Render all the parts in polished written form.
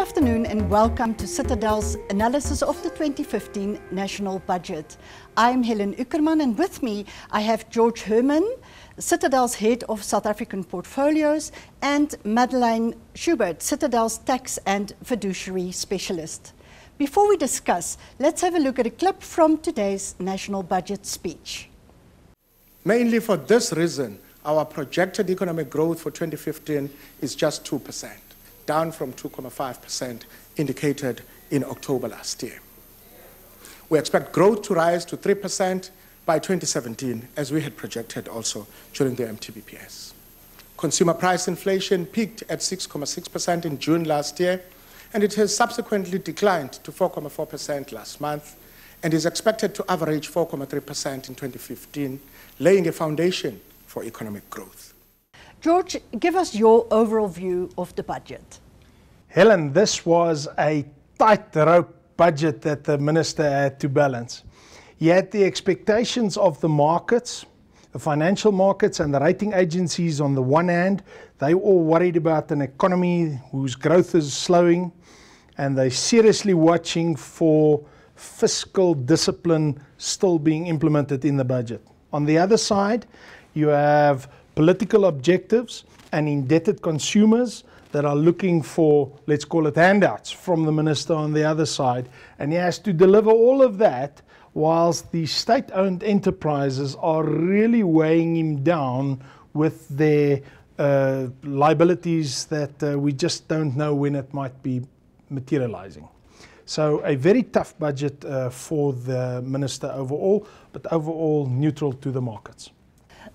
afternoon and welcome to Citadel's analysis of the 2015 National Budget. I'm Helen Uckerman and with me I have George Herman, Citadel's Head of South African Portfolios, and Madeleine Schubert, Citadel's Tax and Fiduciary Specialist. Before we discuss, let's have a look at a clip from today's National Budget speech. Mainly for this reason, our projected economic growth for 2015 is just 2%. Down from 2.5% indicated in October last year. We expect growth to rise to 3% by 2017, as we had projected also during the MTBPS. Consumer price inflation peaked at 6.6% in June last year, and it has subsequently declined to 4.4% last month, and is expected to average 4.3% in 2015, laying a foundation for economic growth. George, give us your overall view of the budget. Helen, this was a tightrope budget that the minister had to balance. He had the expectations of the markets, the financial markets and the rating agencies on the one hand. They were all worried about an economy whose growth is slowing, and they're seriously watching for fiscal discipline still being implemented in the budget. On the other side, you have political objectives and indebted consumers that are looking for, let's call it, handouts from the minister on the other side. And he has to deliver all of that whilst the state-owned enterprises are really weighing him down with their liabilities that we just don't know when it might be materializing. So a very tough budget for the minister overall, but overall neutral to the markets.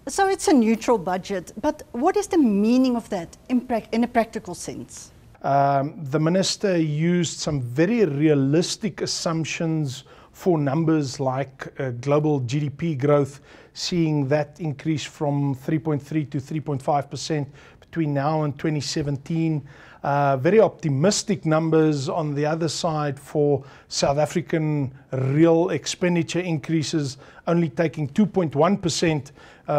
So it's a neutral budget, but what is the meaning of that in a practical sense? The minister used some very realistic assumptions for numbers like global GDP growth, seeing that increase from 3.3 to 3.5% between now and 2017. Very optimistic numbers on the other side for South African real expenditure increases, only taking 2.1%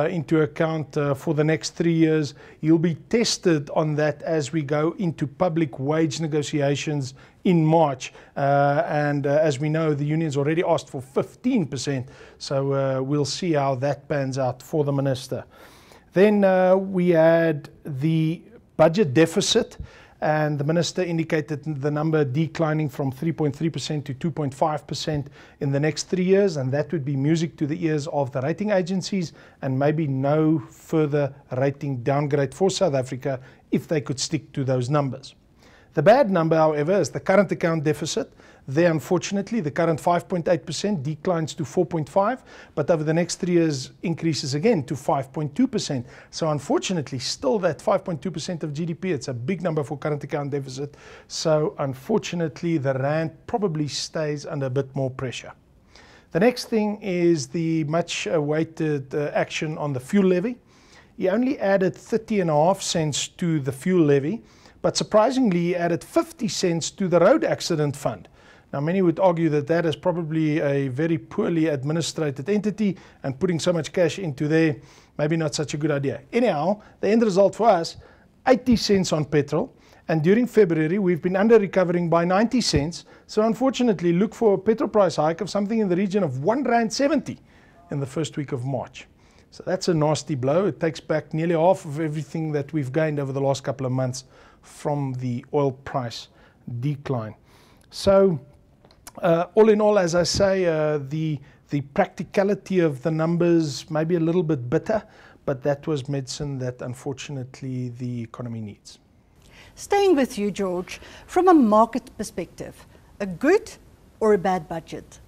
into account for the next 3 years. You'll be tested on that as we go into public wage negotiations in March. As we know, the unions already asked for 15%, so we'll see how that pans out for the minister. Then we had the budget deficit, and the minister indicated the number declining from 3.3% to 2.5% in the next 3 years, and that would be music to the ears of the rating agencies, and maybe no further rating downgrade for South Africa if they could stick to those numbers. The bad number, however, is the current account deficit. There, unfortunately, the current 5.8% declines to 4.5%, but over the next 3 years increases again to 5.2%. So unfortunately, still that 5.2% of GDP, it's a big number for current account deficit. So unfortunately, the rand probably stays under a bit more pressure. The next thing is the much awaited action on the fuel levy. He only added 30.5 cents to the fuel levy, but surprisingly, he added 50 cents to the road accident fund. Now, many would argue that that is probably a very poorly administrated entity, and putting so much cash into there, maybe not such a good idea. Anyhow, the end result for us, 80 cents on petrol, and during February, we've been under-recovering by 90 cents. So unfortunately, look for a petrol price hike of something in the region of R1.70 in the first week of March. So that's a nasty blow. It takes back nearly half of everything that we've gained over the last couple of months from the oil price decline. So all in all, as I say, the practicality of the numbers may be a little bit bitter, but that was medicine that unfortunately the economy needs. Staying with you, George, from a market perspective, a good or a bad budget?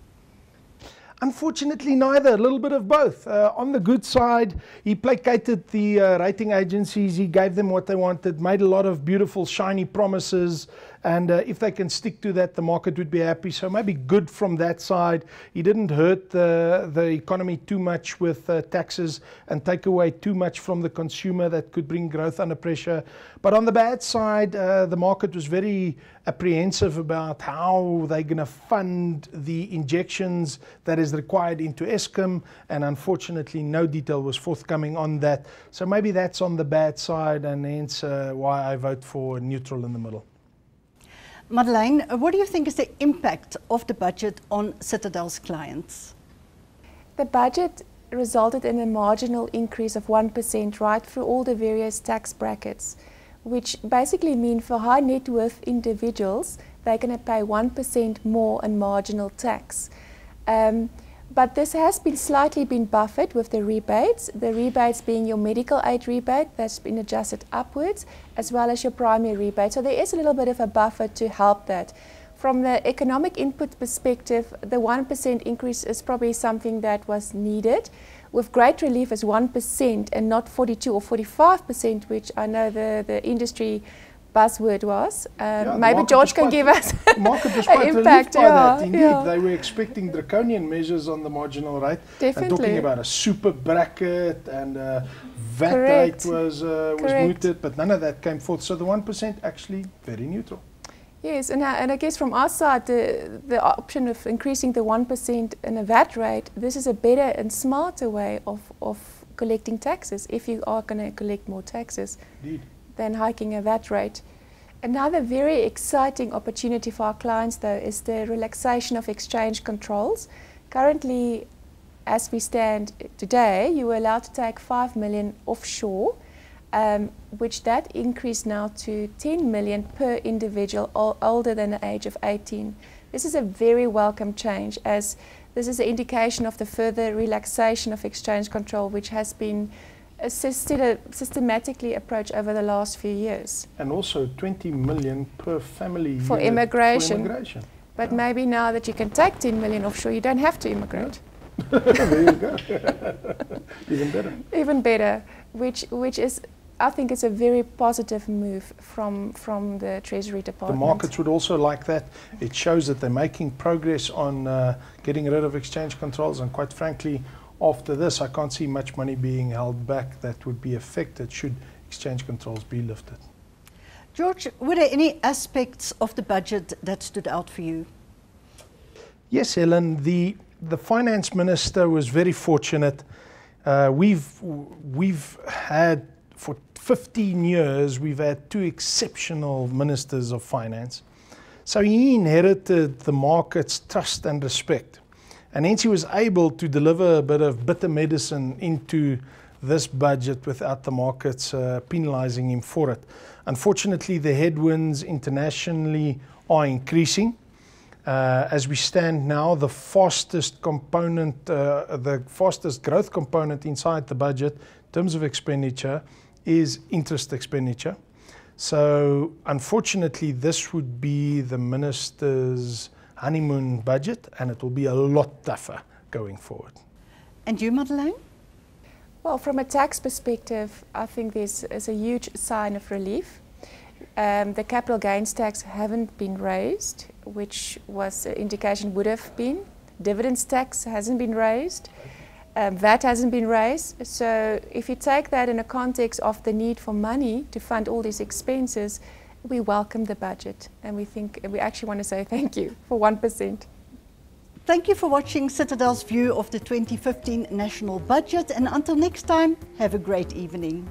Unfortunately, neither. A little bit of both. On the good side, he placated the rating agencies. He gave them what they wanted, made a lot of beautiful, shiny promises. And if they can stick to that, the market would be happy. So maybe good from that side. He didn't hurt the economy too much with taxes and take away too much from the consumer that could bring growth under pressure. But on the bad side, the market was very apprehensive about how they're going to fund the injections that is required into Eskom, and unfortunately no detail was forthcoming on that. So maybe that's on the bad side, and hence why I vote for neutral in the middle. Madeleine, what do you think is the impact of the budget on Citadel's clients? The budget resulted in a marginal increase of 1% right through all the various tax brackets, which basically mean for high net worth individuals, they're going to pay 1% more in marginal tax. But this has been slightly buffered with the rebates being your medical aid rebate that's been adjusted upwards, as well as your primary rebate. So there is a little bit of a buffer to help that. From the economic input perspective, the 1% increase is probably something that was needed. With great relief as 1% and not 42 or 45%, which I know the industry buzzword was. Maybe George can give us the market was quite impact. Relieved by that. Indeed, they were expecting draconian measures on the marginal rate. Definitely. And talking about a super bracket and VAT Correct. rate was mooted, but none of that came forth. So the 1% actually very neutral. Yes, and I guess from our side, the option of increasing the 1% in a VAT rate, this is a better and smarter way of collecting taxes, if you are going to collect more taxes. Indeed. Than hiking a VAT rate. Another very exciting opportunity for our clients, though, is the relaxation of exchange controls. Currently, as we stand today, you are allowed to take 5 million offshore, which that increased now to 10 million per individual older than the age of 18. This is a very welcome change, as this is an indication of the further relaxation of exchange control, which has been systematically approached over the last few years. And also 20 million per family for immigration. But yeah. Maybe now that you can take 10 million offshore, you don't have to immigrate. Yeah. There you go. Even better. Even better, which is, I think it's a very positive move from the Treasury Department. The markets would also like that. It shows that they're making progress on getting rid of exchange controls, and quite frankly, after this, I can't see much money being held back that would be affected should exchange controls be lifted. George, were there any aspects of the budget that stood out for you? Yes, Helen, the finance minister was very fortunate. We've had, for 15 years, we've had two exceptional ministers of finance. So he inherited the market's trust and respect. And hence he was able to deliver a bit of bitter medicine into this budget without the markets penalizing him for it. Unfortunately, the headwinds internationally are increasing. As we stand now, the fastest component, the fastest growth component inside the budget in terms of expenditure is interest expenditure. So unfortunately, this would be the minister's honeymoon budget, and it will be a lot tougher going forward. And you, Madeleine? Well, from a tax perspective, I think there's a huge sign of relief. The capital gains tax haven't been raised, which was an indication would have been. Dividends tax hasn't been raised. VAT hasn't been raised. So if you take that in a context of the need for money to fund all these expenses, we welcome the budget, and we actually want to say thank you for 1%. Thank you for watching Citadel's view of the 2015 national budget, and until next time, have a great evening.